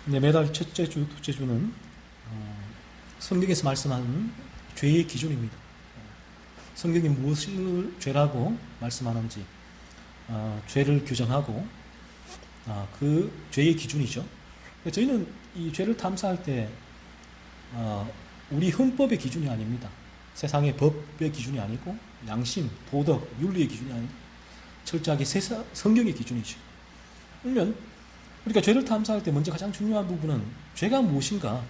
네, 매달 첫째 주, 둘째 주는 성경에서 말씀하는 죄의 기준입니다. 성경이 무엇을 죄라고 말씀하는지, 죄를 규정하고 그 죄의 기준이죠. 저희는 이 죄를 탐사할 때 우리 헌법의 기준이 아닙니다. 세상의 법의 기준이 아니고 양심, 도덕, 윤리의 기준이 아니고 철저하게 성경의 기준이죠. 그러면 우리가 죄를 탐사할 때 먼저 가장 중요한 부분은 죄가 무엇인가를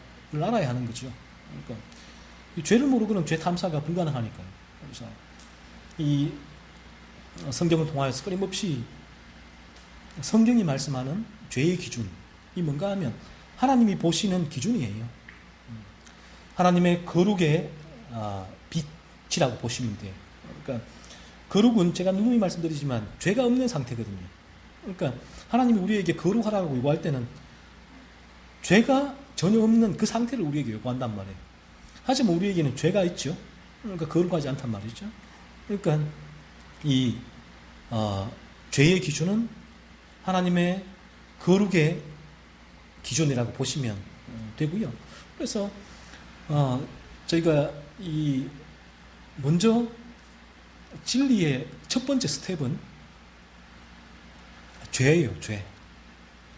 알아야 하는 거죠. 그러니까 이 죄를 모르고는 죄 탐사가 불가능하니까요. 그래서 이 성경을 통하여서 끊임없이 성경이 말씀하는 죄의 기준이 뭔가 하면 하나님이 보시는 기준이에요. 하나님의 거룩의 빛이라고 보시면 돼요. 그러니까 거룩은 제가 누누이 말씀드리지만 죄가 없는 상태거든요. 그러니까 하나님이 우리에게 거룩하라고 요구할 때는 죄가 전혀 없는 그 상태를 우리에게 요구한단 말이에요. 하지만 우리에게는 죄가 있죠. 그러니까 거룩하지 않단 말이죠. 그러니까 이 죄의 기준은 하나님의 거룩의 기준이라고 보시면 되고요. 그래서 저희가 이 먼저 진리의 첫 번째 스텝은 죄예요.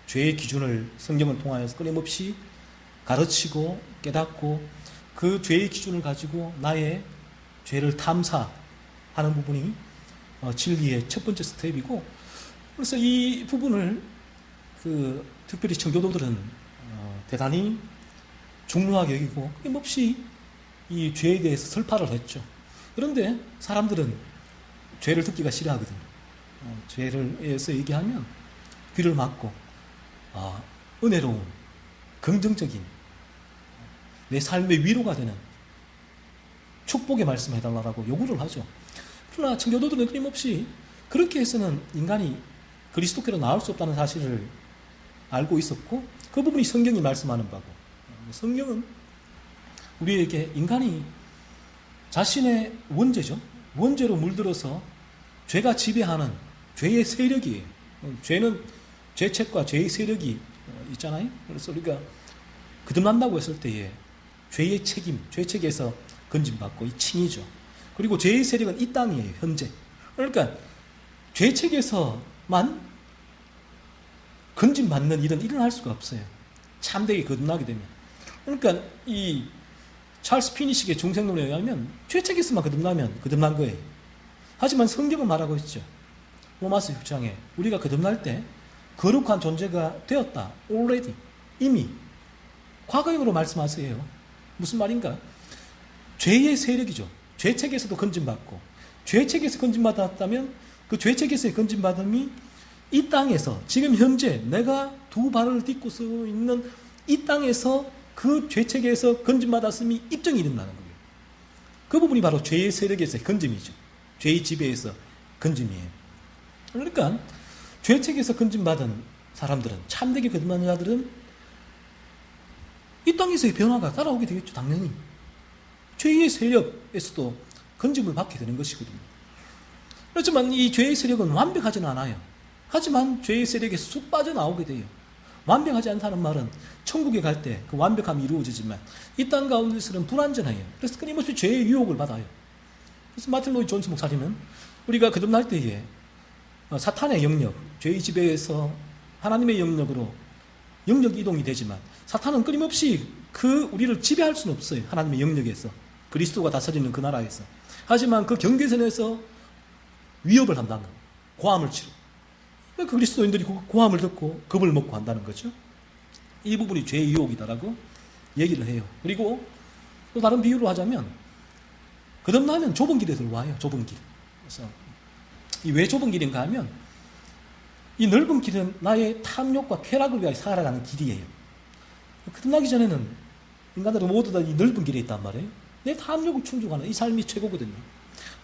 죄의 기준을 성경을 통하여서 끊임없이 가르치고 깨닫고 그 죄의 기준을 가지고 나의 죄를 탐사하는 부분이 진리의 첫 번째 스텝이고, 그래서 이 부분을 특별히 청교도들은 대단히 중요하게 여기고 끊임없이 이 죄에 대해서 설파를 했죠. 그런데 사람들은 죄를 듣기가 싫어하거든요. 죄를 해서 얘기하면 귀를 막고 은혜로운 긍정적인 내 삶의 위로가 되는 축복의 말씀을 해달라고 요구를 하죠. 그러나 청교도들은 끊임없이 그렇게 해서는 인간이 그리스도께로 나올 수 없다는 사실을 알고 있었고, 그 부분이 성경이 말씀하는 바고, 성경은 우리에게 인간이 자신의 원죄로 물들어서 죄가 지배하는 죄의 세력이에요. 죄는 죄책과 죄의 세력이 있잖아요. 그래서 우리가 거듭난다고 했을 때에 죄의 책임, 죄책에서 건짐받고 이 칭이죠. 그리고 죄의 세력은 이 땅이에요, 현재. 그러니까 죄책에서만 건짐받는 일은 일어날 수가 없어요. 참되게 거듭나게 되면. 그러니까 이 찰스 피니식의 중생론에 의하면 죄책에서만 거듭나면 거듭난 거예요. 하지만 성경은 말하고 있죠. 로마서 6장에 우리가 거듭날 때 거룩한 존재가 되었다. already. 이미. 과거형으로 말씀하세요. 무슨 말인가? 죄의 세력이죠. 죄책에서도 건짐받고, 죄책에서 건짐받았다면 그 죄책에서의 건짐받음이 이 땅에서 지금 현재 내가 두 발을 딛고 서 있는 이 땅에서 그 죄책에서 건짐받았음이 입증이 일어나는 거예요. 그 부분이 바로 죄의 세력에서의 건짐이죠. 죄의 지배에서 건짐이에요. 그러니까 죄책에서 건짐받은 사람들은, 참되게 거듭난 자들은 이 땅에서의 변화가 따라오게 되겠죠. 당연히 죄의 세력에서도 건짐을 받게 되는 것이거든요. 그렇지만 이 죄의 세력은 완벽하지는 않아요. 하지만 죄의 세력에서 쑥 빠져나오게 돼요. 완벽하지 않다는 말은 천국에 갈 때 그 완벽함이 이루어지지만 이 땅 가운데서는 불완전해요. 그래서 끊임없이 죄의 유혹을 받아요. 그래서 마틴 로이드 존스 목사님은 우리가 거듭날 때에 사탄의 영역, 죄의 지배에서 하나님의 영역으로 영역 이동이 되지만 사탄은 끊임없이 우리를 지배할 수는 없어요. 하나님의 영역에서, 그리스도가 다스리는 그 나라에서. 하지만 그 경계선에서 위협을 한다는 거예요. 고함을 치르고. 그 그리스도인들이 고함을 듣고 겁을 먹고 한다는 거죠. 이 부분이 죄의 유혹이다라고 얘기를 해요. 그리고 또 다른 비유로 하자면 거듭나면 좁은 길에 들어와요. 좁은 길. 그래서 이 왜 좁은 길인가 하면 이 넓은 길은 나의 탐욕과 쾌락을 위하여 살아가는 길이에요. 거듭나기 전에는 인간들은 모두 다 이 넓은 길에 있단 말이에요. 내 탐욕을 충족하는 이 삶이 최고거든요.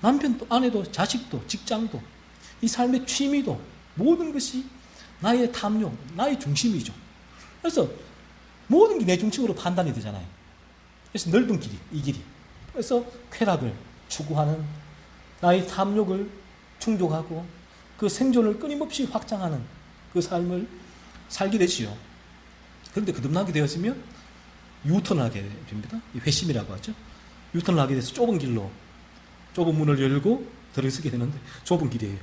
남편도, 아내도, 자식도, 직장도, 이 삶의 취미도 모든 것이 나의 탐욕, 나의 중심이죠. 그래서 모든 게 내 중심으로 판단이 되잖아요. 그래서 넓은 길이, 이 길이. 그래서 쾌락을 추구하는, 나의 탐욕을 충족하고 그 생존을 끊임없이 확장하는 그 삶을 살게 되지요. 그런데 거듭나게 되어지면 유턴을 하게 됩니다. 회심이라고 하죠. 유턴을 하게 돼서 좁은 길로, 좁은 문을 열고 들어서게 되는데 좁은 길이에요.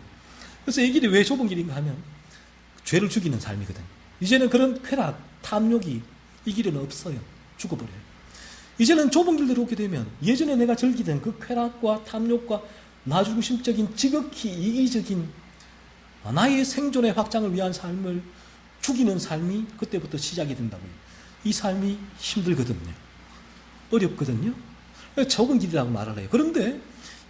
그래서 이 길이 왜 좁은 길인가 하면 죄를 죽이는 삶이거든요. 이제는 그런 쾌락, 탐욕이 이 길에는 없어요. 죽어버려요. 이제는 좁은 길대로 오게 되면 예전에 내가 즐기던 그 쾌락과 탐욕과 나중심적인 지극히 이기적인 나의 생존의 확장을 위한 삶을 죽이는 삶이 그때부터 시작이 된다고요. 이 삶이 힘들거든요. 어렵거든요. 좁은 길이라고 말을 해요. 그런데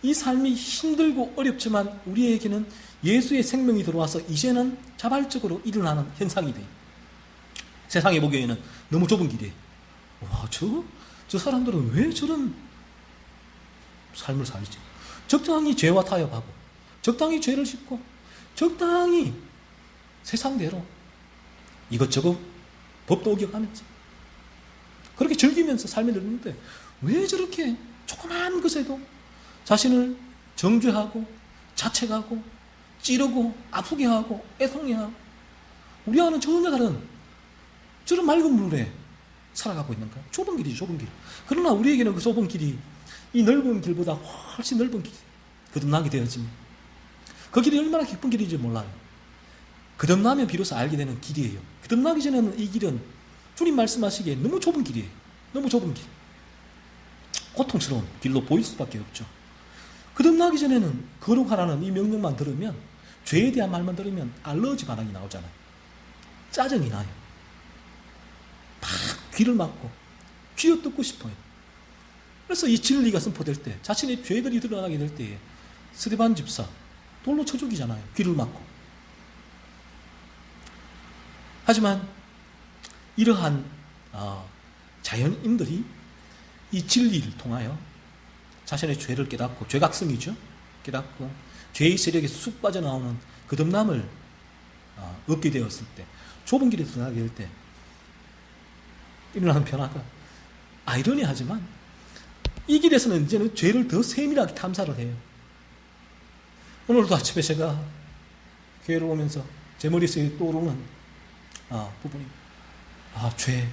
이 삶이 힘들고 어렵지만 우리에게는 예수의 생명이 들어와서 이제는 자발적으로 일어나는 현상이 돼요. 세상에 보기에는 너무 좁은 길이에요. 와, 저 사람들은 왜 저런 삶을 살지? 적당히 죄와 타협하고, 적당히 죄를 짓고, 적당히 세상대로 이것저것 법도 어겨가면서 그렇게 즐기면서 삶이 늘는데 왜 저렇게 조그마한 것에도 자신을 정죄하고 자책하고 찌르고 아프게 하고 애통해 하고 우리와는 전혀 다른 저런 맑은 물에 살아가고 있는가? 좁은 길이죠, 좁은 길. 그러나 우리에게는 그 좁은 길이 이 넓은 길보다 훨씬 넓은 길이 거듭나게 되어지면 그 길이 얼마나 기쁜 길인지 몰라요. 거듭나면 비로소 알게 되는 길이에요. 거듭나기 전에는 이 길은 주님 말씀하시기에 너무 좁은 길이에요. 너무 좁은 길. 고통스러운 길로 보일 수밖에 없죠. 거듭나기 전에는 거룩하라는 이 명령만 들으면, 죄에 대한 말만 들으면 알러지 반응이 나오잖아요. 짜증이 나요. 막 귀를 막고 쥐어뜯고 싶어요. 그래서 이 진리가 선포될 때, 자신의 죄들이 드러나게 될 때에 스데반 집사 돌로 쳐 죽이잖아요. 귀를 막고. 하지만 이러한 자연인들이 이 진리를 통하여 자신의 죄를 깨닫고, 죄각성이죠. 깨닫고 죄의 세력에 쑥 빠져나오는 거듭남을 얻게 되었을 때, 좁은 길에 들어가게 될 때 일어나는 변화가 아이러니하지만 이 길에서는 이제는 죄를 더 세밀하게 탐사를 해요. 오늘도 아침에 제가 교회를 오면서 제 머릿속에 떠오르는 부분이 죄.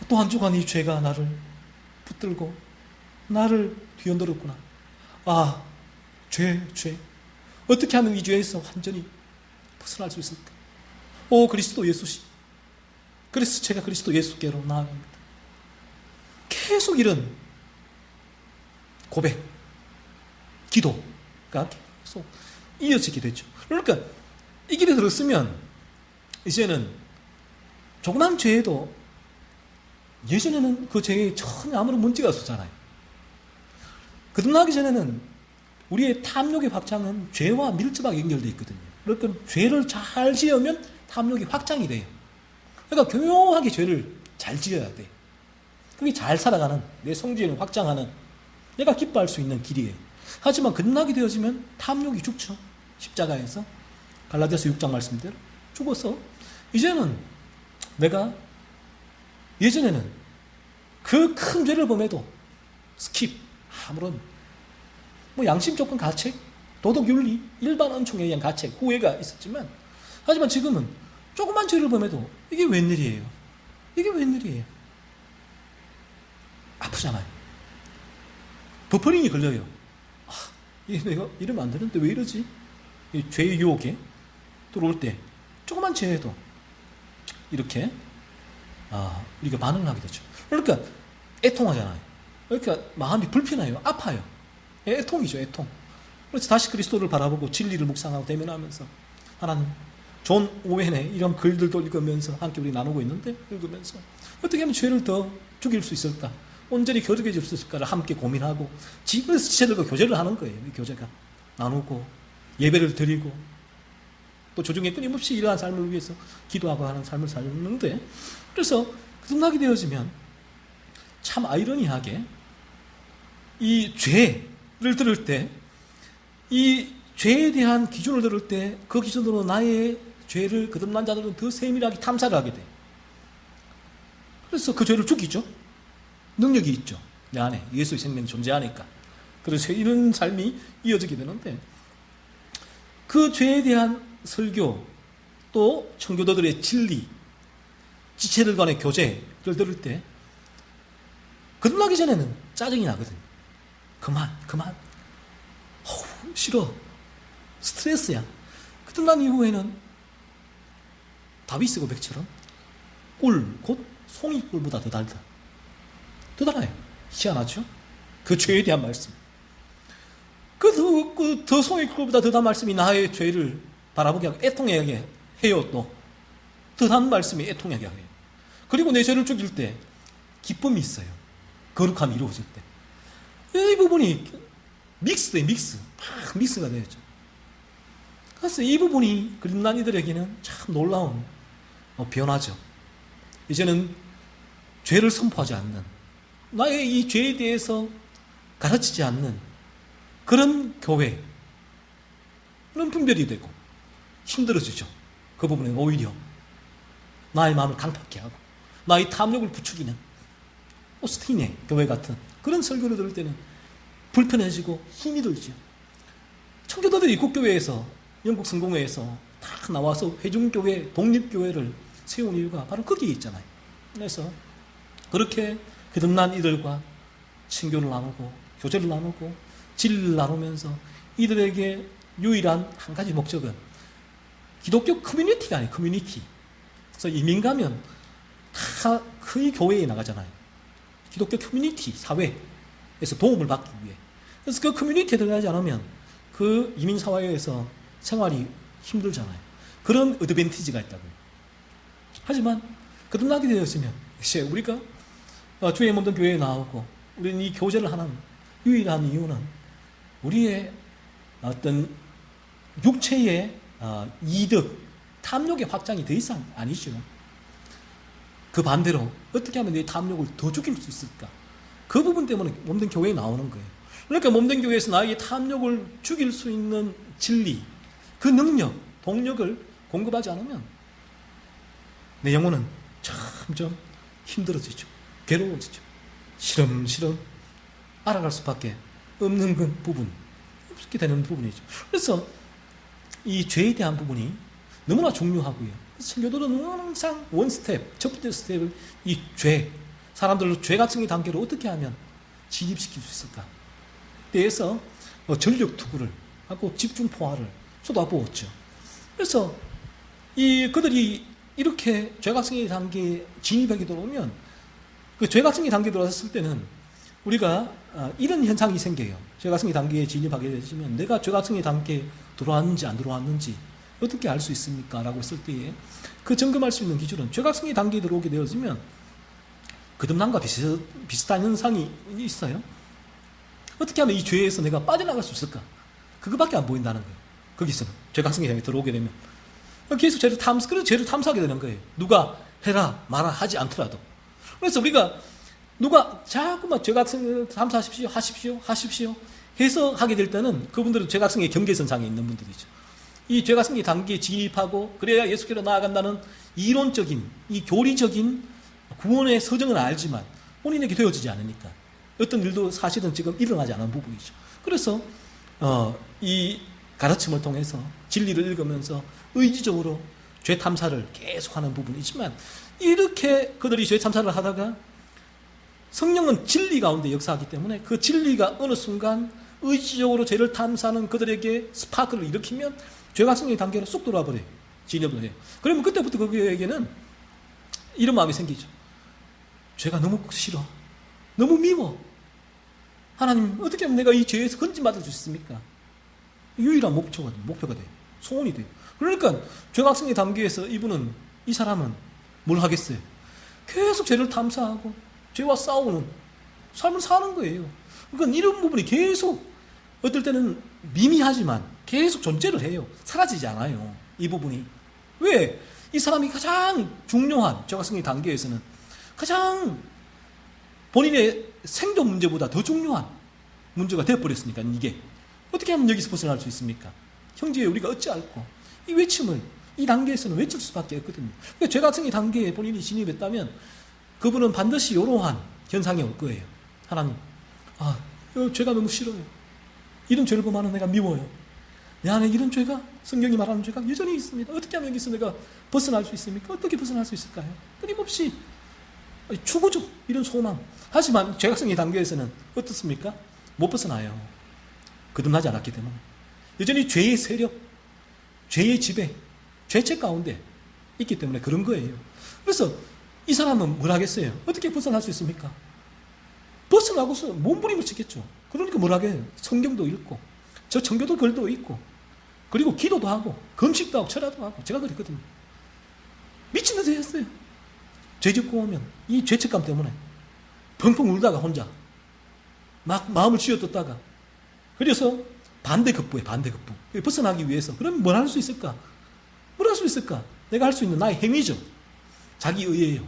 또 한 주간 이 죄가 나를 붙들고 나를 뒤흔들었구나. 죄. 어떻게 하면 이 죄에서 완전히 벗어날 수 있을까? 오, 그리스도 예수시. 그래서 제가 그리스도 예수께로 나아갑니다. 계속 이런 고백, 기도가 계속 이어지게 되죠. 그러니까 이 길에 들었으면 이제는 조그만 죄에도 예전에는 그 죄에 전혀 아무런 문제가 없었잖아요. 거듭나기 전에는 우리의 탐욕의 확장은 죄와 밀접하게 연결되어 있거든요. 그러니까 죄를 잘 지으면 탐욕이 확장이 돼요. 그러니까 교묘하게 죄를 잘 지어야 돼. 그게 잘 살아가는, 내 성질을 확장하는, 내가 기뻐할 수 있는 길이에요. 하지만 거듭나게 되어지면 탐욕이 죽죠. 십자가에서 갈라디아서 6장 말씀대로 죽어서 이제는 내가 예전에는 그 큰 죄를 범해도 스킵, 아무런 양심 조건 가책, 도덕 윤리, 일반 은총에 의한 가책, 후회가 있었지만, 하지만 지금은 조그만 죄를 범해도 이게 웬일이에요? 이게 웬일이에요? 아프잖아요. 버퍼링이 걸려요. 이게 내가 이러면 안 되는데 왜 이러지? 이 죄의 유혹에 들어올 때 조그만 죄에도 이렇게 우리가 반응을 하게 되죠. 그러니까 애통하잖아요. 그러니까 마음이 불편해요. 아파요. 애통이죠, 애통. 그래서 다시 그리스도를 바라보고 진리를 묵상하고 대면하면서 하나님, 존 오웬의 이런 글들도 읽으면서 함께 우리 나누고 있는데, 읽으면서 어떻게 하면 죄를 더 죽일 수 있을까? 온전히 거룩해질 수 있을까를 함께 고민하고, 집에서 지체들과 교제를 하는 거예요. 이 교제가 나누고 예배를 드리고 또 조중에 끊임없이 이러한 삶을 위해서 기도하고 하는 삶을 살는데, 그래서 거듭나게 되어지면 참 아이러니하게 이 죄를 들을 때, 이 죄에 대한 기준을 들을 때 그 기준으로 나의 죄를 거듭난 자들은 더 세밀하게 탐사를 하게 돼. 그래서 그 죄를 죽이죠. 능력이 있죠. 내 안에 예수의 생명이 존재하니까. 그래서 이런 삶이 이어지게 되는데, 그 죄에 대한 설교, 또 청교도들의 진리, 지체들 간의 교제를 들을 때 거듭나기 전에는 짜증이 나거든. 그만 싫어, 스트레스야. 거듭난 이후에는 다비스 고백처럼 꿀, 곧 송이꿀보다 더 달다. 더 달아요. 희한하죠? 그 죄에 대한 말씀. 더 송이꿀보다 더 단 말씀이 나의 죄를 바라보게 하고 애통하게 해요. 또 더 단 말씀이 애통하게 해요. 그리고 내 죄를 죽일 때 기쁨이 있어요. 거룩함이 이루어질 때. 이 부분이 믹스돼, 믹스가 되었죠. 그래서 이 부분이 거듭난 이들에게는 참 놀라운 변화죠. 이제는 죄를 선포하지 않는, 나의 이 죄에 대해서 가르치지 않는 그런 교회는 분별이 되고 힘들어지죠. 그 부분에 오히려 나의 마음을 강팍게 하고 나의 탐욕을 부추기는 오스틴의 교회 같은 그런 설교를 들을 때는 불편해지고 힘이 들죠. 청교도들이 국교회에서, 영국 성공회에서 다 나와서 회중교회, 독립교회를 세운 이유가 바로 거기에 있잖아요. 그래서 그렇게 거듭난 이들과 친교를 나누고 교제를 나누고 진리를 나누면서 이들에게 유일한 한 가지 목적은 기독교 커뮤니티가 아니에요. 커뮤니티. 그래서 이민 가면 다 거의 교회에 나가잖아요. 기독교 커뮤니티, 사회에서 도움을 받기 위해. 그래서 그 커뮤니티에 들어가지 않으면 그 이민 사회에서 생활이 힘들잖아요. 그런 어드밴티지가 있다고요. 하지만 거듭나게 되었으면 우리가 주의 몸된 교회에 나오고 우리는 이 교제를 하는 유일한 이유는 우리의 어떤 육체의 이득, 탐욕의 확장이 더 이상 아니죠. 그 반대로 어떻게 하면 내 탐욕을 더 죽일 수 있을까? 그 부분 때문에 몸된 교회에 나오는 거예요. 그러니까 몸된 교회에서 나에게 탐욕을 죽일 수 있는 진리, 그 능력, 동력을 공급하지 않으면 내 영혼은 점점 힘들어지죠. 괴로워지죠. 시름시름 알아갈 수밖에 없는 그 부분, 없게 되는 부분이죠. 그래서 이 죄에 대한 부분이 너무나 중요하고요. 청교도는 항상 원 스텝, 첫 번째 스텝을 이 죄, 사람들을 죄가증의 단계로 어떻게 하면 진입시킬 수 있을까? 대해서 전력 투구를 하고 집중 포화를 쏟아부었죠. 그래서 그들이 이렇게 죄가증의 단계에 진입하게 들어오면 그 죄가증의 단계에 들어왔을 때는 우리가 이런 현상이 생겨요. 죄가증의 단계에 진입하게 되시면 내가 죄가증의 단계에 들어왔는지 안 들어왔는지 어떻게 알 수 있습니까? 라고 했을 때에 그 점검할 수 있는 기준은 죄가증의 단계에 들어오게 되어지면 거듭남과 비슷한 현상이 있어요. 어떻게 하면 이 죄에서 내가 빠져나갈 수 있을까? 그거밖에 안 보인다는 거예요. 거기서는 죄가증의 단계에 들어오게 되면 계속 죄를 탐사하게 되는 거예요. 누가 해라 마라 하지 않더라도. 그래서 우리가 누가 자꾸만 죄가증을 하십시오 해서 하게 될 때는 그분들은 죄가증의 경계선상에 있는 분들이죠. 이 죄가증의 단계에 진입하고 그래야 예수께로 나아간다는 이론적인, 이 교리적인 구원의 서정은 알지만 본인에게 되어지지 않으니까 어떤 일도 사실은 지금 일어나지 않은 부분이죠. 그래서 이 가르침을 통해서 진리를 읽으면서 의지적으로 죄 탐사를 계속하는 부분이지만 이렇게 그들이 죄 탐사를 하다가 성령은 진리 가운데 역사하기 때문에 그 진리가 어느 순간 의지적으로 죄를 탐사하는 그들에게 스파크를 일으키면 죄가증의 단계로 쑥 들어와 버려요. 진입을 해요. 그러면 그때부터 그에게는 이런 마음이 생기죠. 죄가 너무 싫어. 너무 미워. 하나님, 어떻게 하면 내가 이 죄에서 건진받을 수 있습니까? 유일한 목표가 돼요. 소원이 돼요. 그러니까 죄가증의 단계에서 이 사람은 뭘 하겠어요? 계속 죄를 탐사하고 죄와 싸우는 삶을 사는 거예요. 그러니까 이런 부분이 계속 어떨 때는 미미하지만 계속 존재를 해요. 사라지지 않아요. 이 부분이. 왜? 이 사람이 가장 중요한 죄가증의 단계에서는 가장 본인의 생존 문제보다 더 중요한 문제가 되어버렸으니까 이게 어떻게 하면 여기서 벗어날 수 있습니까? 형제여 우리가 어찌할꼬 이 외침을 이 단계에서는 외칠 수밖에 없거든요. 그러니까 죄가증의 단계에 본인이 진입했다면 그분은 반드시 이러한 현상이 올 거예요. 하나님, 죄가 너무 싫어요. 이런 죄를 범하는 내가 미워요. 내 안에 이런 죄가, 성경이 말하는 죄가 여전히 있습니다. 어떻게 하면 여기서 내가 벗어날 수 있습니까? 어떻게 벗어날 수 있을까요? 끊임없이 추구죠. 이런 소망. 하지만 죄악성의 단계에서는 어떻습니까? 못 벗어나요. 거듭나지 않았기 때문에. 여전히 죄의 세력, 죄의 지배, 죄책 가운데 있기 때문에 그런 거예요. 그래서 이 사람은 뭘 하겠어요? 어떻게 벗어날 수 있습니까? 벗어나고서 몸부림을 치겠죠. 그러니까 뭘 하겠어요? 성경도 읽고, 저 청교도 글도 읽고, 그리고 기도도 하고, 금식도 하고, 철야도 하고. 제가 그랬거든요. 미친 듯이 했어요. 죄 짓고 오면 이 죄책감 때문에 펑펑 울다가 혼자 막 마음을 쥐어뜯다가, 그래서 반대급부에 반대급부. 벗어나기 위해서. 그럼 뭘 할 수 있을까? 뭘 할 수 있을까? 내가 할 수 있는 나의 행위죠. 자기 의예요.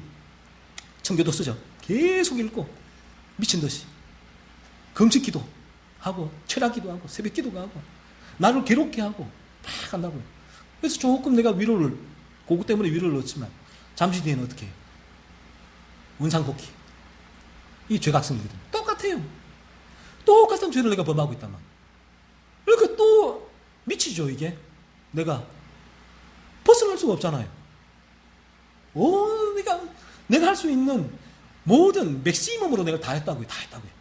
청교도 쓰죠. 계속 읽고 미친 듯이 금식기도 하고 철학기도 하고 새벽기도가 하고 나를 괴롭게 하고 막 한다고요. 그래서 조금 내가 위로를, 그것 때문에 위로를 얻지만 잠시 뒤에는 어떻게 해요? 원상복귀. 이 죄각성이거든요. 똑같아요. 똑같은 죄를 내가 범하고 있단 말이에요. 그러니까 또 미치죠. 이게 내가 벗어날 수가 없잖아요. 내가 할 수 있는 모든 맥시멈으로 내가 다 했다고요. 다 했다고요.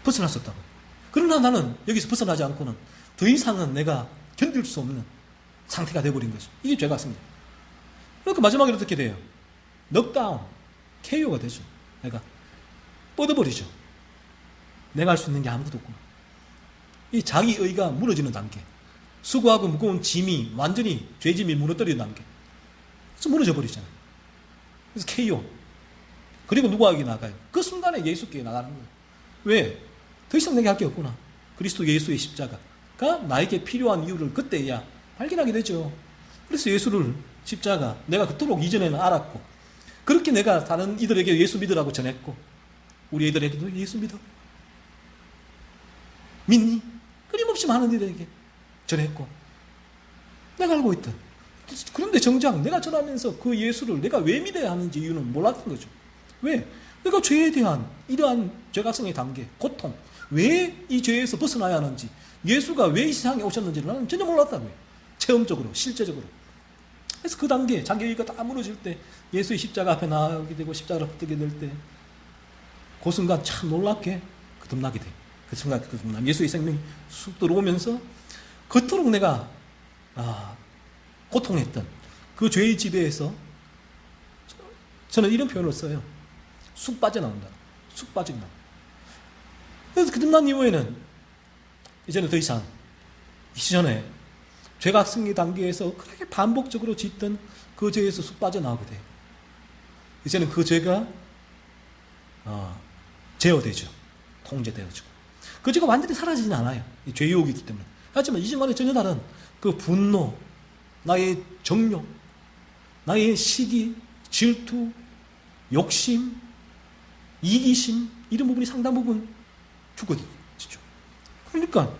벗어날 수 없다고요. 그러나 나는 여기서 벗어나지 않고는 더 이상은 내가 견딜 수 없는 상태가 되어버린 거죠. 이게 죄각성입니다. 그러니까 마지막에 어떻게 돼요? 넉다운, KO가 되죠. 내가 뻗어버리죠. 내가 할 수 있는 게 아무것도 없구나. 이 자기의가 무너지는 단계. 수고하고 무거운 짐이 완전히 죄짐이 무너뜨리는 단계. 그래서 무너져 버리잖아요. 그래서 KO. 그리고 누구에게 나가요? 그 순간에 예수께 나가는 거예요. 왜? 더 이상 내게 할 게 없구나. 그리스도 예수의 십자가가 나에게 필요한 이유를 그때야 발견하게 되죠. 그래서 예수를, 십자가, 내가 그토록 이전에는 알았고, 그렇게 내가 다른 이들에게 예수 믿으라고 전했고, 우리 애들에게도 예수 믿어. 믿니? 끊임없이 많은 이들에게 전했고, 내가 알고 있던. 그런데 정작 내가 전하면서 그 예수를 내가 왜 믿어야 하는지 이유는 몰랐던 거죠. 왜? 내가 죄에 대한 이러한 죄각성의 단계, 고통, 왜 이 죄에서 벗어나야 하는지, 예수가 왜 이 세상에 오셨는지를 나는 전혀 몰랐다고요. 체험적으로, 실제적으로. 그래서 그 단계, 자기가 다 무너질 때, 예수의 십자가 앞에 나가게 되고 십자가를 붙들게 될 때, 그 순간 참 놀랍게 거듭나게 돼요. 그 순간 거듭나면 예수의 생명이 쑥 들어오면서 그토록 내가 고통했던 그 죄의 지배에서, 저는 이런 표현을 써요. 쑥 빠져나온다. 쑥 빠져나온다. 그래서 거듭난 이후에는 이제는 더 이상 이전에 죄각성의 단계에서 그렇게 반복적으로 짓던 그 죄에서 쑥 빠져나오게 돼요. 이제는 그 죄가 제어되죠. 통제되어지고. 그 죄가 완전히 사라지진 않아요. 죄 유혹이기 때문에. 하지만 이전과는 전혀 다른 그 분노, 나의 정욕, 나의 시기, 질투, 욕심, 이기심, 이런 부분이 상당 부분 죽어지죠. 그러니까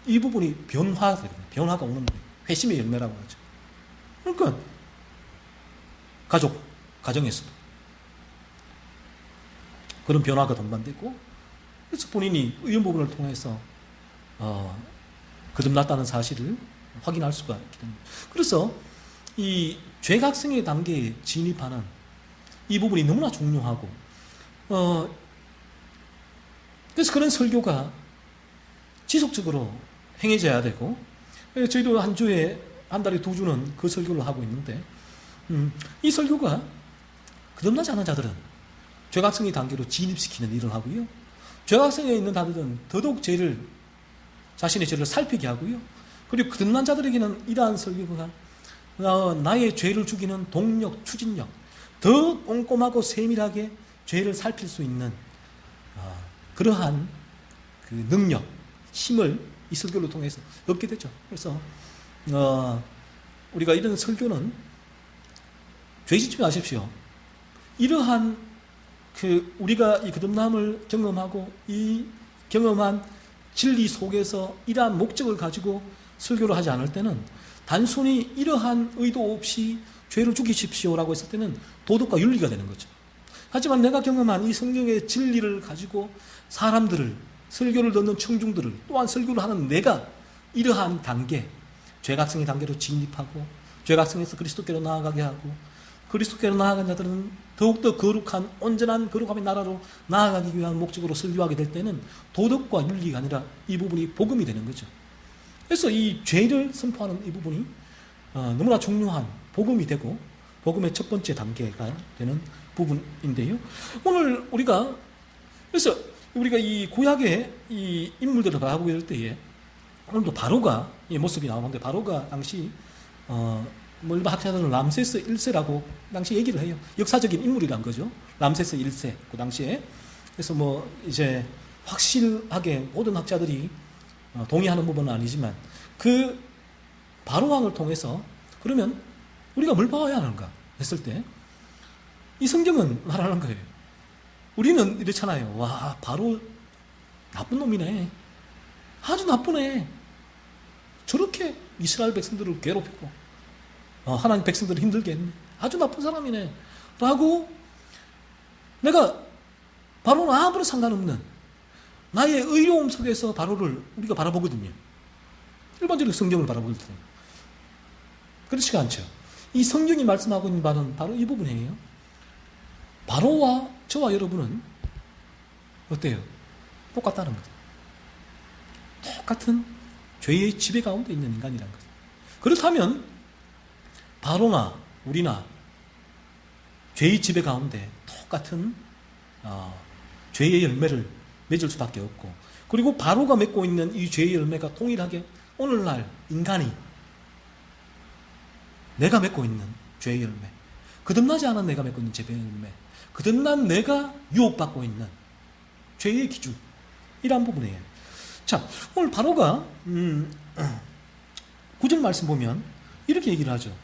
이 부분이 변화되거든요. 변화가 오는 거예요. 회심의 열매라고 하죠. 그러니까 가정에서도 그런 변화가 동반되고, 그래서 본인이 이런 부분을 통해서 거듭났다는 사실을 확인할 수가 있기 때문에. 그래서 이 죄각성의 단계에 진입하는 이 부분이 너무나 중요하고, 그래서 그런 설교가 지속적으로 행해져야 되고, 저희도 한 주에, 한 달에 2주는 그 설교를 하고 있는데, 이 설교가 거듭나지 않은 자들은 죄각성의 단계로 진입시키는 일을 하고요. 죄각성에 있는 자들은 더더욱 자신의 죄를 살피게 하고요. 그리고 거듭난 자들에게는 이러한 설교가 나의 죄를 죽이는 동력, 추진력, 더 꼼꼼하고 세밀하게 죄를 살필 수 있는 그러한 그 능력, 힘을 이 설교를 통해서 얻게 되죠. 그래서 우리가 이런 설교는 죄 짓지 마십시오. 이러한 우리가 이 거듭남을 경험하고 이 경험한 진리 속에서 이러한 목적을 가지고 설교를 하지 않을 때는 단순히 이러한 의도 없이 죄를 죽이십시오라고 했을 때는 도덕과 윤리가 되는 거죠. 하지만 내가 경험한 이 성경의 진리를 가지고 사람들을 설교를 듣는 청중들을, 또한 설교를 하는 내가 이러한 단계, 죄각성의 단계로 진입하고 죄각성에서 그리스도께로 나아가게 하고, 그리스도께로 나아간 자들은 더욱더 거룩한 온전한 거룩함의 나라로 나아가기 위한 목적으로 설교하게 될 때는 도덕과 윤리가 아니라 이 부분이 복음이 되는 거죠. 그래서 이 죄를 선포하는 이 부분이 너무나 중요한 복음이 되고 복음의 첫 번째 단계가 되는 부분인데요. 오늘 그래서 우리가 이 구약의 이 인물들을 바라보게 될 때에 오늘도 바로가 이 모습이 나오는데, 바로가 당시 일반 학자들은 람세스 1세라고 당시 얘기를 해요. 역사적인 인물이란 거죠. 람세스 1세 그 당시에. 그래서 이제 확실하게 모든 학자들이 동의하는 부분은 아니지만, 그 바로 왕을 통해서 그러면 우리가 뭘 봐야 하는가 했을 때 이 성경은 말하는 거예요. 우리는 이렇잖아요. 와, 바로 나쁜 놈이네. 아주 나쁘네. 저렇게 이스라엘 백성들을 괴롭히고 하나님 백성들을 힘들게 했네. 아주 나쁜 사람이네. 라고 내가 바로는 아무런 상관없는 나의 의로움 속에서 바로를 우리가 바라보거든요. 일반적으로 성경을 바라보거든요. 그렇지가 않죠. 이 성경이 말씀하고 있는 바는 바로 이 부분이에요. 바로와 저와 여러분은 어때요? 똑같다는 거죠. 똑같은 죄의 지배 가운데 있는 인간이라는 거죠. 그렇다면 바로나 우리나 죄의 지배 가운데 똑같은 죄의 열매를 맺을 수밖에 없고, 그리고 바로가 맺고 있는 이 죄의 열매가 동일하게 오늘날 인간이 내가 맺고 있는 죄의 열매, 거듭나지 않은 내가 맺고 있는 죄의 열매, 거듭난 내가 유혹받고 있는 죄의 기준이란 부분이에요. 자, 오늘 바로가 9절 말씀 보면 이렇게 얘기를 하죠.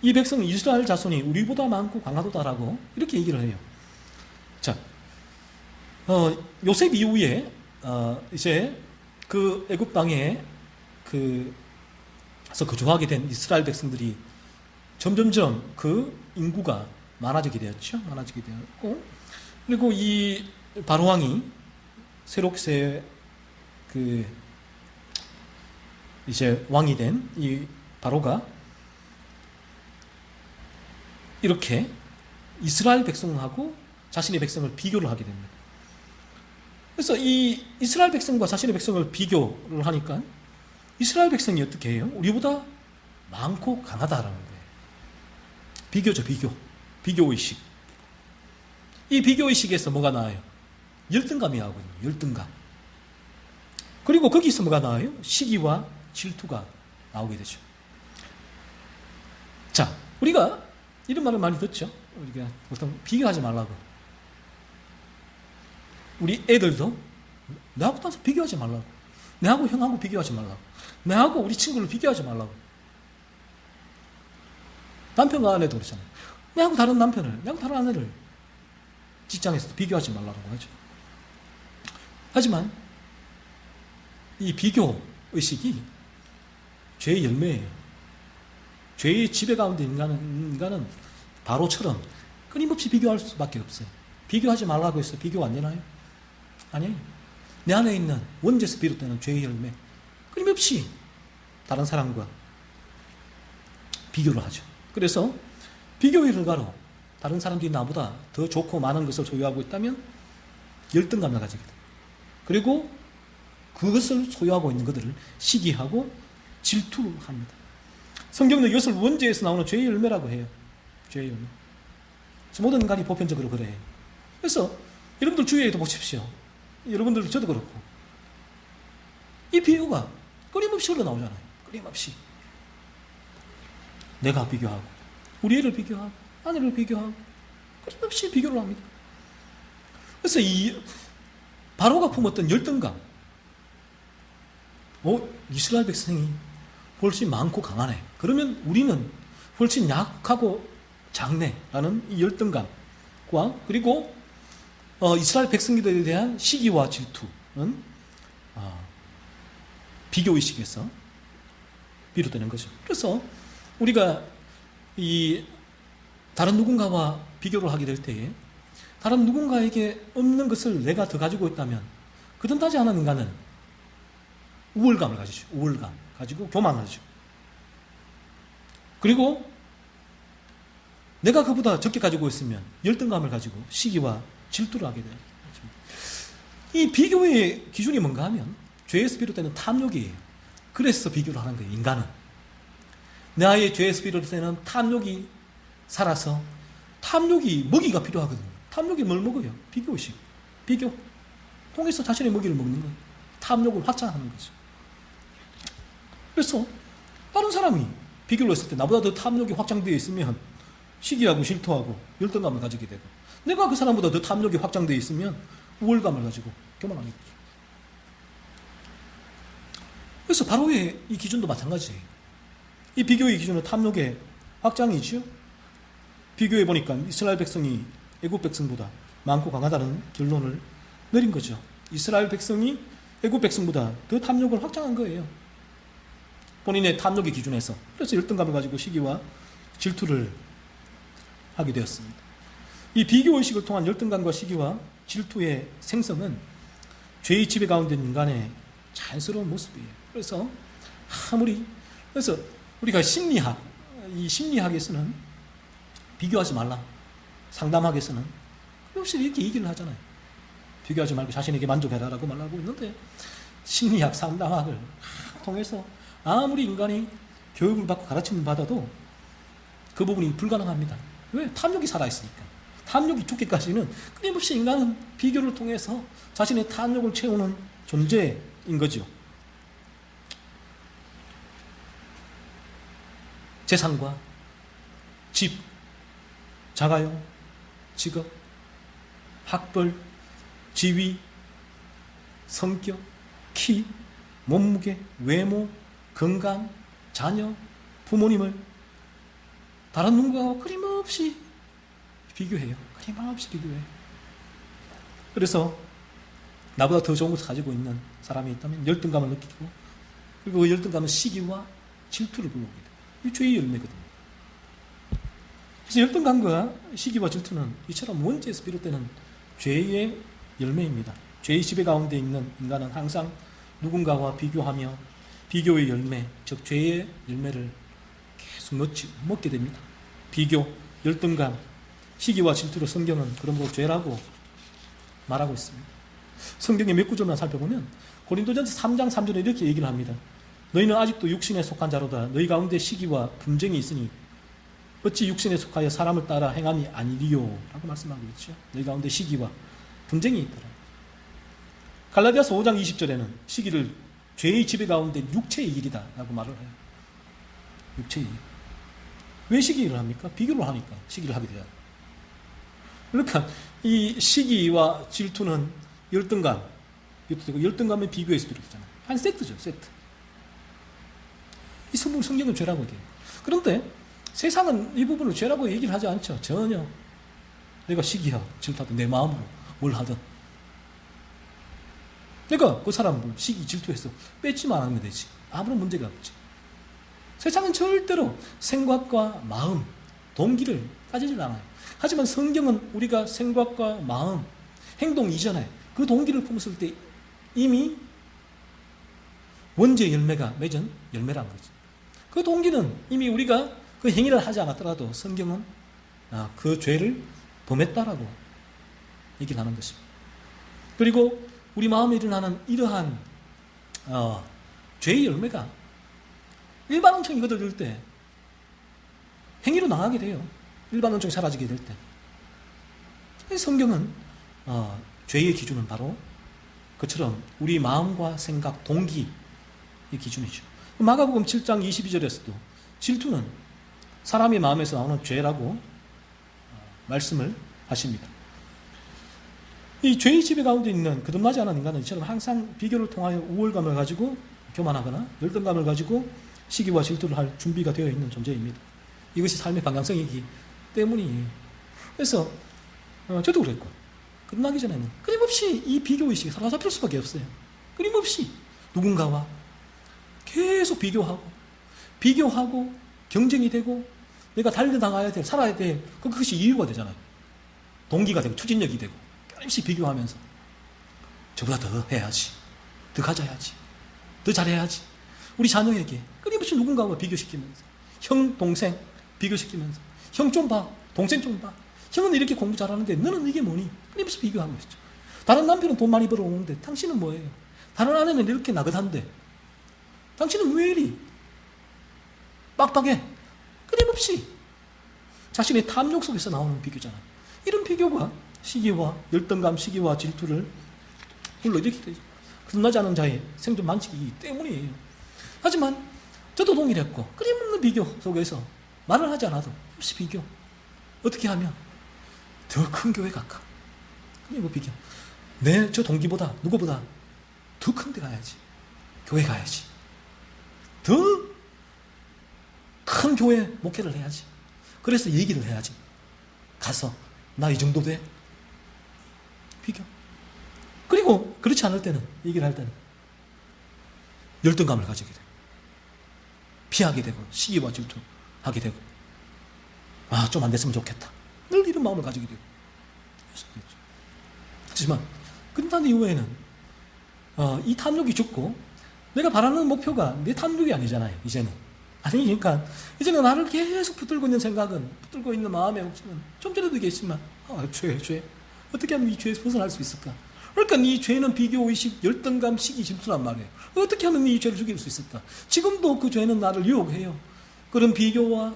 이 백성 이스라엘 자손이 우리보다 많고 강하도다라고 이렇게 얘기를 해요. 자, 요셉 이후에 이제 그 애굽 땅에 그서 거주하게 된 이스라엘 백성들이 점점점 그 인구가 많아지게 되었죠. 많아지게 되었고, 그리고 이 바로 왕이 새롭게 이제 왕이 된 이 바로가 이렇게 이스라엘 백성하고 자신의 백성을 비교를 하게 됩니다. 그래서 이 이스라엘 백성과 자신의 백성을 비교를 하니까 이스라엘 백성이 어떻게 해요? 우리보다 많고 강하다라는 거예요. 비교죠, 비교의식. 이 비교의식에서 뭐가 나와요? 열등감이 나오거든요. 열등감. 그리고 거기서 뭐가 나와요? 시기와 질투가 나오게 되죠. 자, 우리가 이런 말을 많이 듣죠. 우리가 보통 비교하지 말라고. 우리 애들도 내하고 따서 비교하지 말라고. 내하고 형하고 비교하지 말라고. 내하고 우리 친구를 비교하지 말라고. 남편과 아내도 그렇잖아요. 내하고 다른 남편을, 내하고 다른 아내를 직장에서 비교하지 말라고 하죠. 하지만 이 비교 의식이 죄의 열매예요. 죄의 지배 가운데 인간은 바로처럼 끊임없이 비교할 수밖에 없어요. 비교하지 말라고 해서 비교가 안 되나요? 아니에요. 내 안에 있는 원죄에서 비롯되는 죄의 열매, 끊임없이 다른 사람과 비교를 하죠. 그래서 비교의 결과로 다른 사람들이 나보다 더 좋고 많은 것을 소유하고 있다면 열등감을 가지게 돼요. 그리고 그것을 소유하고 있는 것들을 시기하고 질투를 합니다. 성경은 이것을 원죄에서 나오는 죄의 열매라고 해요. 죄의 열매. 그래서 모든 인간이 보편적으로 그래요. 그래서 여러분들 주위에도 보십시오. 여러분들 저도 그렇고 이 비교가 끊임없이 흘러나오잖아요. 끊임없이 내가 비교하고 우리 애를 비교하고 아내를 비교하고 끊임없이 비교를 합니다. 그래서 이 바로가 품었던 열등감, 이스라엘 백성이 훨씬 많고 강하네. 그러면 우리는 훨씬 약하고 작네라는 이 열등감과, 그리고 이스라엘 백성들에 대한 시기와 질투는 비교의식에서 비롯되는 거죠. 그래서 우리가 이 다른 누군가와 비교를 하게 될 때에 다른 누군가에게 없는 것을 내가 더 가지고 있다면 거듭나지 않은 인간은 우월감을 가지죠. 우월감 가지고 교만하죠. 그리고 내가 그보다 적게 가지고 있으면 열등감을 가지고 시기와 질투를 하게 돼요. 이 비교의 기준이 뭔가 하면 죄에서 비롯되는 탐욕이에요. 그래서 비교를 하는 거예요. 인간은 나의 죄에서 비롯되는 탐욕이 살아서 탐욕이 먹이가 필요하거든요. 탐욕이 뭘 먹어요? 비교의식. 비교 통해서 자신의 먹이를 먹는 거예요. 탐욕을 확장하는 거죠. 그래서 다른 사람이 비교를 했을 때 나보다 더 탐욕이 확장되어 있으면 시기하고 질투하고 열등감을 가지게 되고, 내가 그 사람보다 더 탐욕이 확장되어 있으면 우월감을 가지고 교만하게 되죠. 그래서 바로의 이 기준도 마찬가지예요. 이 비교의 기준은 탐욕의 확장이죠. 비교해 보니까 이스라엘 백성이 애굽 백성보다 많고 강하다는 결론을 내린 거죠. 이스라엘 백성이 애굽 백성보다 더 탐욕을 확장한 거예요. 본인의 탐욕의 기준에서. 그래서 열등감을 가지고 시기와 질투를 하게 되었습니다. 이 비교의식을 통한 열등감과 시기와 질투의 생성은 죄의 지배 가운데 있는 인간의 자연스러운 모습이에요. 그래서 우리가 이 심리학에서는 비교하지 말라, 상담학에서는 끊임없이 이렇게 얘기를 하잖아요. 비교하지 말고 자신에게 만족해라라고 말하고 있는데, 심리학, 상담학을 통해서 아무리 인간이 교육을 받고 가르침을 받아도 그 부분이 불가능합니다. 왜? 탐욕이 살아있으니까. 탐욕이 죽기까지는 끊임없이 인간은 비교를 통해서 자신의 탐욕을 채우는 존재인 거죠. 재산과 집, 자가용, 직업, 학벌, 지위, 성격, 키, 몸무게, 외모, 건강, 자녀, 부모님을 다른 누군가와 끊임없이 비교해요. 끊임없이 비교해요. 그래서 나보다 더 좋은 것을 가지고 있는 사람이 있다면 열등감을 느끼고, 그리고 그 열등감은 시기와 질투를 불러오게 돼요. 이 죄의 열매거든요. 그래서 열등감과 시기와 질투는 이처럼 원죄에서 비롯되는 죄의 열매입니다. 죄의 지배 가운데 있는 인간은 항상 누군가와 비교하며 비교의 열매, 즉 죄의 열매를 계속 먹게 됩니다. 비교, 열등감, 시기와 질투를 성경은 그러므로 죄라고 말하고 있습니다. 성경의 몇 구절만 살펴보면 고린도전서 3장 3절에 이렇게 얘기를 합니다. 너희는 아직도 육신에 속한 자로다. 너희 가운데 시기와 분쟁이 있으니 어찌 육신에 속하여 사람을 따라 행함이 아니리요? 라고 말씀하고 있죠. 너희 가운데 시기와 분쟁이 있더라. 갈라디아서 5장 20절에는 시기를 죄의 지배 가운데 육체의 일이다 라고 말을 해요. 육체의 일. 왜 시기를 합니까? 비교를 하니까 시기를 하게 돼요. 그러니까 이 시기와 질투는 열등감, 열등감의 비교에서 비롯되잖아요. 한 세트죠, 세트. 이 성경은 죄라고 얘기해요. 그런데 세상은 이 부분을 죄라고 얘기를 하지 않죠. 전혀. 내가 시기하고 질투하든 내 마음으로 뭘 하든 내가 그 사람을 시기 질투해서 뺏지만 않으면 되지. 아무런 문제가 없지. 세상은 절대로 생각과 마음, 동기를 따지질 않아요. 하지만 성경은 우리가 생각과 마음, 행동 이전에 그 동기를 품었을 때 이미 원죄의 열매가 맺은 열매란 거지. 그 동기는 이미 우리가 그 행위를 하지 않았더라도 성경은 그 죄를 범했다라고 얘기를 하는 것입니다. 그리고 우리 마음에 일어나는 이러한 죄의 열매가 일반 원청이 거둬들 때 행위로 나가게 돼요. 일반 원청이 사라지게 될 때. 성경은 죄의 기준은 바로 그처럼 우리 마음과 생각, 동기의 기준이죠. 마가복음 7장 22절에서도 질투는 사람의 마음에서 나오는 죄라고 말씀을 하십니다. 이 죄의 지배 가운데 있는 거듭나지 않은 인간은 이처럼 항상 비교를 통하여 우월감을 가지고 교만하거나 열등감을 가지고 시기와 질투를 할 준비가 되어 있는 존재입니다. 이것이 삶의 방향성이기 때문이에요. 그래서 저도 그랬고 거듭나기 전에는 끊임없이 이 비교의식에 사로잡힐 수밖에 없어요. 끊임없이 누군가와 계속 비교하고 경쟁이 되고 내가 달려나가야 될, 살아야 될 그것이 이유가 되잖아요. 동기가 되고 추진력이 되고 끊임없이 비교하면서 저보다 더 해야지, 더 가져야지, 더 잘해야지. 우리 자녀에게 끊임없이 누군가와 비교시키면서, 형, 동생 비교시키면서, 형 좀 봐, 동생 좀 봐, 형은 이렇게 공부 잘하는데 너는 이게 뭐니? 끊임없이 비교하고 있죠. 다른 남편은 돈 많이 벌어오는데 당신은 뭐예요? 다른 아내는 이렇게 나긋한데 당신은 왜 이리 빡빡해? 끊임없이 자신의 탐욕 속에서 나오는 비교잖아요. 이런 비교가 시기와 열등감, 시기와 질투를 불러일으키게 되죠. 거듭나지 않은 자의 생존 만칙이기 때문이에요. 하지만 저도 동일했고 끊임없는 비교 속에서 말을 하지 않아도 없이 비교. 어떻게 하면 더 큰 교회 갈까? 끊임없이 비교. 저 동기보다 누구보다 더 큰 데 가야지. 교회 가야지. 더 큰 교회 목회를 해야지. 그래서 얘기를 해야지. 가서 나 이 정도 돼? 비교. 그리고 그렇지 않을 때는, 얘기를 할 때는 열등감을 가지게 되고 피하게 되고 시기와 질투하게 되고 좀 안 됐으면 좋겠다. 늘 이런 마음을 가지게 되고. 하지만 끝난 이후에는 이 탐욕이 죽고 내가 바라는 목표가 내 탐욕이 아니잖아요. 이제는 나를 계속 붙들고 있는 생각은, 붙들고 있는 마음의 욕심은 좀 전에도 얘기했지만 죄 어떻게 하면 이 죄에서 벗어날 수 있을까? 그러니까 이 죄는 비교의식, 열등감, 시기, 질투란 말이에요. 어떻게 하면 이 죄를 죽일 수 있을까? 지금도 그 죄는 나를 유혹해요. 그런 비교와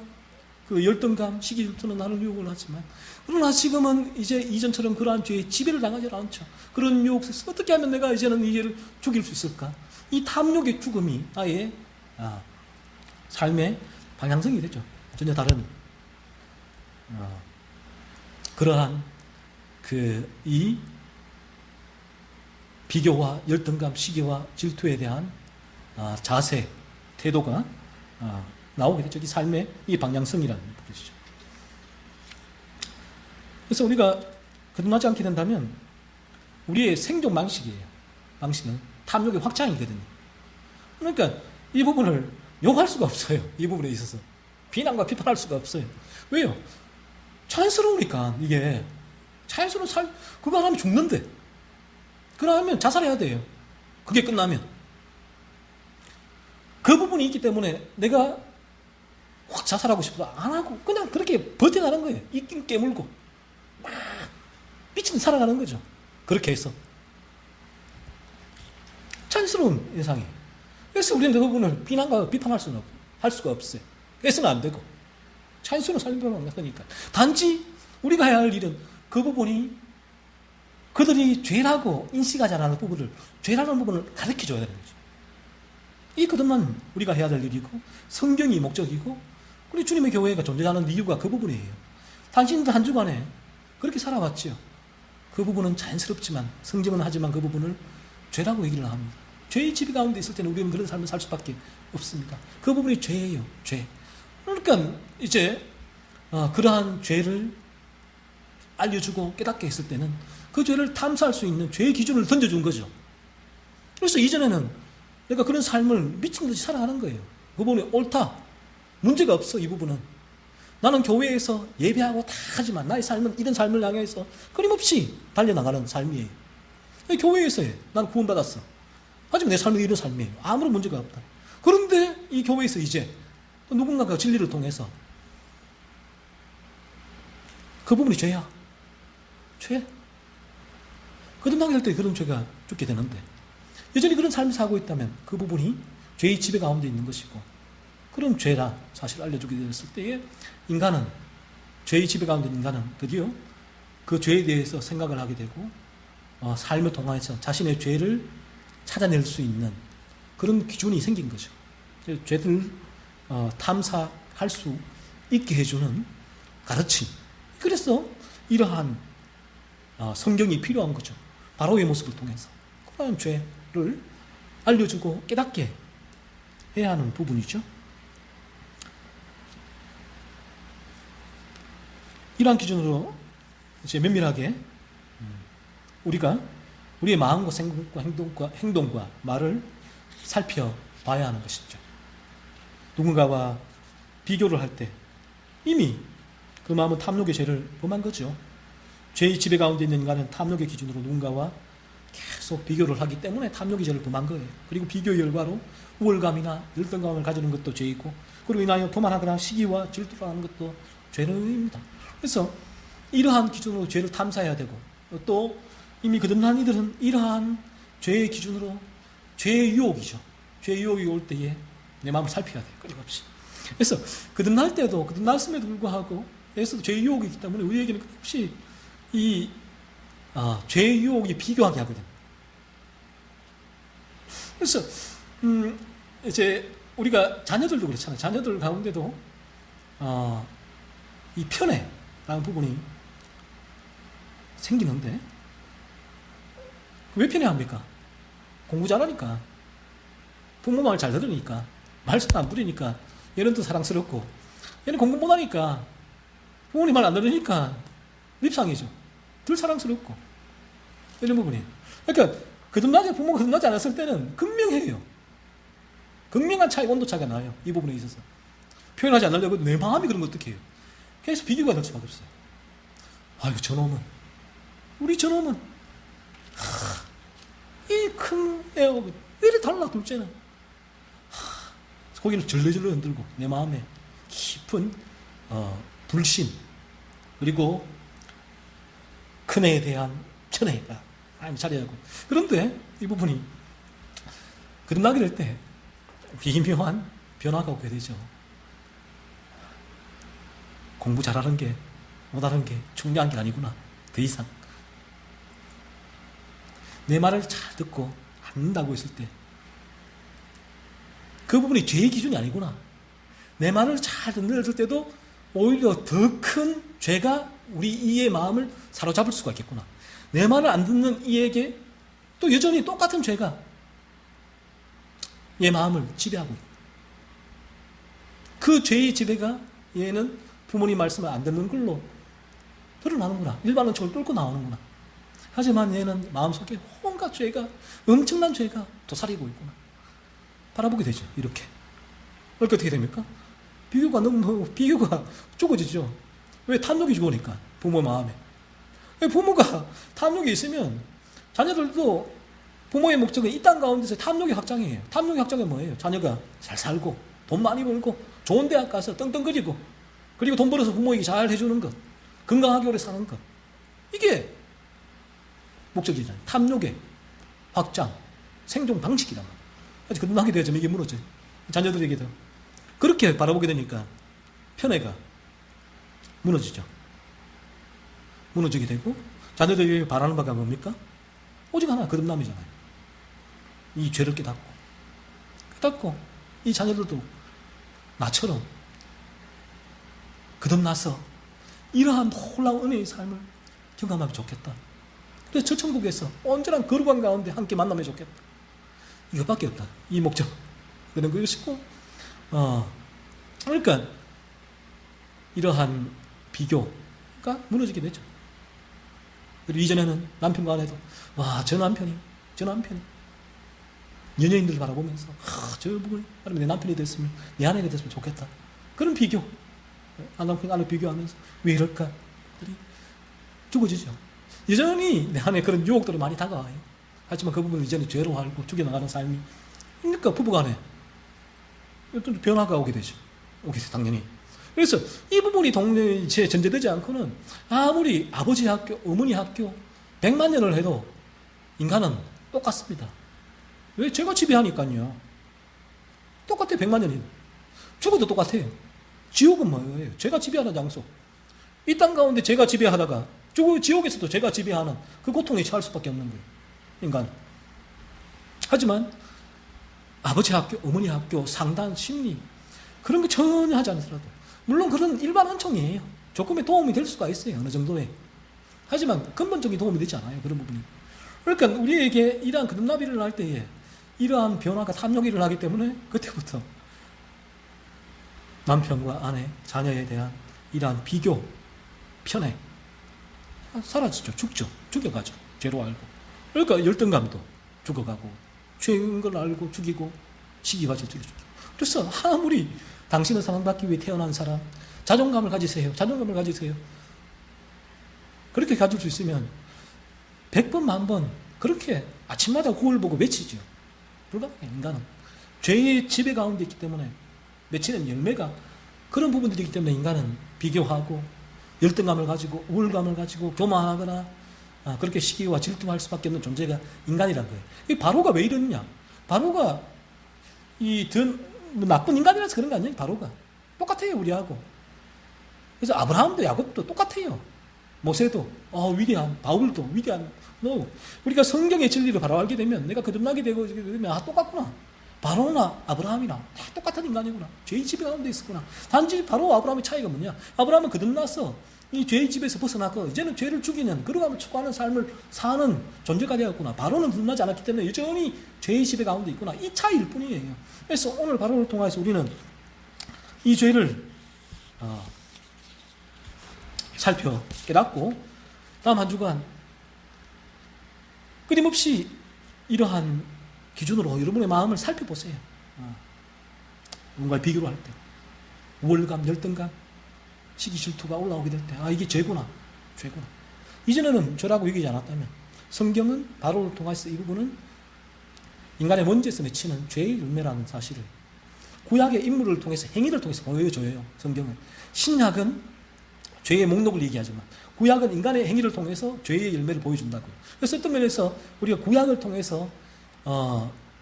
그 열등감, 시기, 질투는 나를 유혹을 하지만, 그러나 지금은 이제 이전처럼 그러한 죄에 지배를 당하지 않죠. 그런 유혹 속에서 어떻게 하면 내가 이제는 이 죄를 죽일 수 있을까? 이 탐욕의 죽음이 아예 삶의 방향성이 되죠. 전혀 다른 그러한 이 비교와 열등감, 시기와 질투에 대한 자세, 태도가 나오게 되죠. 이 삶의 이 방향성이라는 것이죠. 그래서 우리가 거듭나지 않게 된다면 우리의 생존 방식은 탐욕의 확장이거든요. 그러니까 이 부분을 욕할 수가 없어요. 이 부분에 있어서 비난과 비판할 수가 없어요. 왜요? 자연스러우니까. 이게 자연스러운 그거 하면 죽는데, 그러면 자살해야 돼요. 그게 끝나면 그 부분이 있기 때문에 내가 확 자살하고 싶어도 안 하고 그냥 그렇게 버텨가는 거예요. 입김 깨물고 막 미친 듯 살아가는 거죠. 그렇게 해서 자연스러운 인상이에요. 그래서 우리는 그 부분을 비난과 비판할 수는 할 수가 없어요. 해서는 안 되고 자연스러운 삶으로 나가니까. 단지 우리가 해야 할 일은 그 부분이 그들이 죄라고 인식하지 않는 부분을, 죄라는 부분을 가르쳐줘야 되는 거죠. 이 거듭난 우리가 해야 될 일이고 성경이 목적이고 우리 주님의 교회가 존재하는 이유가 그 부분이에요. 당신도 한 주간에 그렇게 살아왔지요. 그 부분은 자연스럽지만, 성경은 하지만 그 부분을 죄라고 얘기를 합니다. 죄의 지배 가운데 있을 때는 우리는 그런 삶을 살 수밖에 없습니다. 그 부분이 죄예요. 죄. 그러니까 이제 그러한 죄를 알려주고 깨닫게 했을 때는 그 죄를 탐사할 수 있는 죄의 기준을 던져준 거죠. 그래서 이전에는 내가 그런 삶을 미친 듯이 살아가는 거예요. 그 부분이 옳다. 문제가 없어. 이 부분은. 나는 교회에서 예배하고 다 하지만 나의 삶은 이런 삶을 향해서 끊임없이 달려나가는 삶이에요. 교회에서 난 구원받았어. 하지만 내 삶은 이런 삶이에요. 아무런 문제가 없다. 그런데 이 교회에서 이제 누군가가 진리를 통해서 그 부분이 죄야. 죄. 거듭나게 될 때 그런 죄가 죽게 되는데, 여전히 그런 삶을 살고 있다면 그 부분이 죄의 지배 가운데 있는 것이고, 그런 죄라 사실 알려주게 되었을 때에 인간은, 죄의 지배 가운데 있는 인간은 드디어 그 죄에 대해서 생각을 하게 되고 삶을 통해서 자신의 죄를 찾아낼 수 있는 그런 기준이 생긴 거죠. 죄를 탐사할 수 있게 해주는 가르침. 그래서 이러한 성경이 필요한 거죠. 바로의 모습을 통해서 그러한 죄를 알려주고 깨닫게 해야 하는 부분이죠. 이러한 기준으로 이제 면밀하게 우리가 우리의 마음과 생각과 행동과 말을 살펴봐야 하는 것이죠. 누군가와 비교를 할 때 이미 그 마음은 탐욕의 죄를 범한 거죠. 죄의 지배 가운데 있는 인간은 탐욕의 기준으로 누군가와 계속 비교를 하기 때문에 탐욕이 죄를 범한 거예요. 그리고 비교 결과로 우월감이나 열등감을 가지는 것도 죄이고, 그리고 인하여 교만하거나 시기와 질투를 하는 것도 죄입니다. 그래서 이러한 기준으로 죄를 탐사해야 되고, 또 이미 거듭난 이들은 이러한 죄의 기준으로 죄의 유혹이죠. 죄의 유혹이 올 때에 내 마음을 살펴야 돼요. 끊임없이. 그래서 거듭날 때도, 거듭났음에도 불구하고 에서도 죄의 유혹이 있기 때문에 우리에게는 끊임없이 이 죄의 유혹이 비교하게 하거든요. 그래서 이제 우리가 자녀들도 그렇잖아요. 자녀들 가운데도 이 편애라는 부분이 생기는데, 왜 편애합니까? 공부 잘하니까, 부모 말 잘 들으니까, 말씀 안 부리니까 얘는 더 사랑스럽고, 얘는 공부 못하니까 부모님 말 안 들으니까 립상이죠. 덜 사랑스럽고, 이런 부분이에요. 그러니까 부모가 거듭나지 않았을 때는 극명해요. 극명한 차이, 온도 차이가 나요. 이 부분에 있어서 표현하지 않으려고 내 마음이 그런 거 어떻게 해요? 계속 비교가 될 수밖에 없어요. 아이고 저놈은, 우리 저놈은 이 큰 애하고 왜 이렇게 달라, 둘째는. 거기는 절레절레 흔들고 내 마음에 깊은 불신, 그리고 큰애에 대한 천애가 많이 자리하고. 그런데 이 부분이 거듭나게 될 때 미묘한 변화가 오게 되죠. 공부 잘하는 게 못하는 게 중요한 게 아니구나. 더 이상 내 말을 잘 듣고 안 듣는다고 했을 때 그 부분이 죄의 기준이 아니구나. 내 말을 잘 듣는 때도 오히려 더 큰 죄가 우리 이의 마음을 사로잡을 수가 있겠구나. 내 말을 안 듣는 이에게 또 여전히 똑같은 죄가 얘 마음을 지배하고 있고, 그 죄의 지배가 얘는 부모님 말씀을 안 듣는 걸로 드러나는구나. 일반론적으로 뚫고 나오는구나. 하지만 얘는 마음속에 온갖 죄가, 엄청난 죄가 도사리고 있구나. 바라보게 되죠. 이렇게. 그러니까 어떻게 됩니까? 비교가 죽어지죠. 왜? 탐욕이 죽으니까. 부모 마음에. 부모가 탐욕이 있으면 자녀들도, 부모의 목적은 이 땅 가운데서 탐욕의 확장이에요. 탐욕의 확장이 뭐예요? 자녀가 잘 살고 돈 많이 벌고 좋은 대학 가서 떵떵거리고, 그리고 돈 벌어서 부모에게 잘 해주는 것, 건강하게 오래 사는 것, 이게 목적이잖아요. 탐욕의 확장, 생존 방식이란 말이에요. 아직 거듭나게 되어지면 이게 무너져요. 자녀들에게도 그렇게 바라보게 되니까 편애가 무너지죠. 무너지게 되고, 자녀들에게 바라는 바가 뭡니까? 오직 하나, 거듭남이잖아요. 이 죄를 깨닫고 이 자녀들도 나처럼 거듭나서 이러한 놀라운 은혜의 삶을 경험하면 좋겠다. 그래서 저 천국에서 온전한 거룩한 가운데 함께 만나면 좋겠다. 이것밖에 없다. 이 목적. 그런 것이고, 그러니까 이러한 비교가 무너지게 되죠. 그리고 이전에는 남편과 아내도, 와, 저 남편이 연예인들을 바라보면서, 저 부분이 내 남편이 됐으면, 내 아내가 됐으면 좋겠다. 그런 비교, 남편 아내 비교하면서 왜 이럴까? 죽어지죠. 여전히 내 안에 그런 유혹들이 많이 다가와요. 하지만 그 부분을 이제는 죄로 알고 죽여나가는 삶이, 그러니까 부부간에 어떤 변화가 오게 되죠. 당연히. 그래서 이 부분이 동시에 전제되지 않고는 아무리 아버지 학교, 어머니 학교 100만 년을 해도 인간은 똑같습니다. 왜? 죄가 지배하니까요. 똑같아요. 100만 년이. 죽어도 똑같아요. 지옥은 뭐예요? 죄가 지배하는 장소. 이 땅 가운데 죄가 지배하다가 지옥에서도 죄가 지배하는 그 고통에 처할 수밖에 없는 거예요. 인간. 하지만 아버지 학교, 어머니 학교, 상담, 심리, 그런 거 전혀 하지 않더라도, 물론 그런 일반 은총이에요. 조금의 도움이 될 수가 있어요. 어느 정도의. 하지만 근본적인 도움이 되지 않아요. 그런 부분이. 그러니까 우리에게 이러한 거듭남이 일어날 때에 이러한 변화가, 탐욕이 일어나기 때문에 그때부터 남편과 아내, 자녀에 대한 이러한 비교, 편애 사라지죠. 죽여가죠. 죄로 알고. 그러니까 열등감도 죽어가고, 죄인 걸 알고 죽이고, 시기가 저쪽에 죽이고. 그래서 아무리 당신은 사랑받기 위해 태어난 사람, 자존감을 가지세요. 그렇게 가질 수 있으면 100번, 1000번 그렇게 아침마다 거울 보고 외치죠. 불가능해. 인간은 죄의 지배 가운데 있기 때문에 맺히는 열매가 그런 부분들이기 때문에 인간은 비교하고 열등감을 가지고 우울감을 가지고 교만하거나 그렇게 시기와 질투할 수밖에 없는 존재가 인간이란 거예요. 이 바로가 왜 이러느냐? 바로가 나쁜 인간이라서 그런 거 아니에요. 바로가 똑같아요, 우리하고. 그래서 아브라함도 야곱도 똑같아요. 모세도 위대한, 바울도 위대한. 우리가 성경의 진리를 바로 알게 되면, 내가 거듭나게 되고 되면 똑같구나. 바로나 아브라함이나 다 똑같은 인간이구나. 죄의 지배 가운데 있었구나. 단지 바로와 아브라함의 차이가 뭐냐? 아브라함은 거듭나서 이 죄의 집에서 벗어나고 이제는 죄를 죽이는, 거룩함을 추구하는 삶을 사는 존재가 되었구나. 바로는 거듭나지 않았기 때문에 여전히 죄의 지배 가운데 있구나. 이 차이일 뿐이에요. 그래서 오늘 바로를 통해서 우리는 이 죄를 살펴 깨닫고 다음 한 주간 끊임없이 이러한 기준으로 여러분의 마음을 살펴보세요. 뭔가 비교를 할 때, 우월감, 열등감, 시기 질투가 올라오게 될 때, 이게 죄구나. 이전에는 죄라고 얘기하지 않았다면, 성경은 바로를 통해서 이 부분은 인간의 먼지에서 맺히는 죄의 열매라는 사실을 구약의 인물을 통해서, 행위를 통해서 보여줘요. 성경은. 신약은 죄의 목록을 얘기하지만 구약은 인간의 행위를 통해서 죄의 열매를 보여준다고요. 그래서 어떤 면에서 우리가 구약을 통해서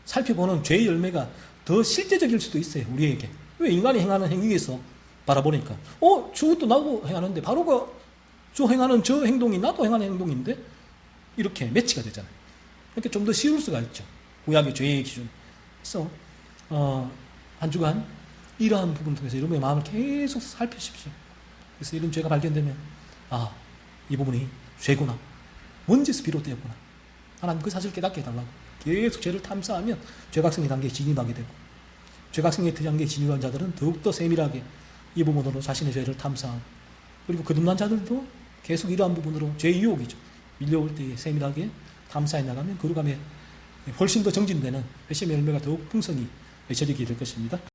살펴보는 죄의 열매가 더 실제적일 수도 있어요. 우리에게. 왜? 인간이 행하는 행위에서 바라보니까 저것도 나도 행하는데 바로가 저 행하는 저 행동이 나도 행하는 행동인데 이렇게 매치가 되잖아요. 그러니까 좀 더 쉬울 수가 있죠. 구약의 죄의 기준. 그래서 한 주간 이러한 부분을 통해서 여러분의 마음을 계속 살피십시오. 그래서 이런 죄가 발견되면 이 부분이 죄구나. 먼지에서 비롯되었구나. 하나님 그 사실을 깨닫게 해달라고. 계속 죄를 탐사하면 죄각성의 단계에 진입하게 되고, 죄각성의 단계에 진입한 자들은 더욱더 세밀하게 이 부분으로 자신의 죄를 탐사하고, 그리고 거듭난 자들도 계속 이러한 부분으로 죄의 유혹이죠. 밀려올 때에 세밀하게 탐사해 나가면 거룩함에 훨씬 더 정진되는 회심의 열매가 더욱 풍성히 맺혀지게 될 것입니다.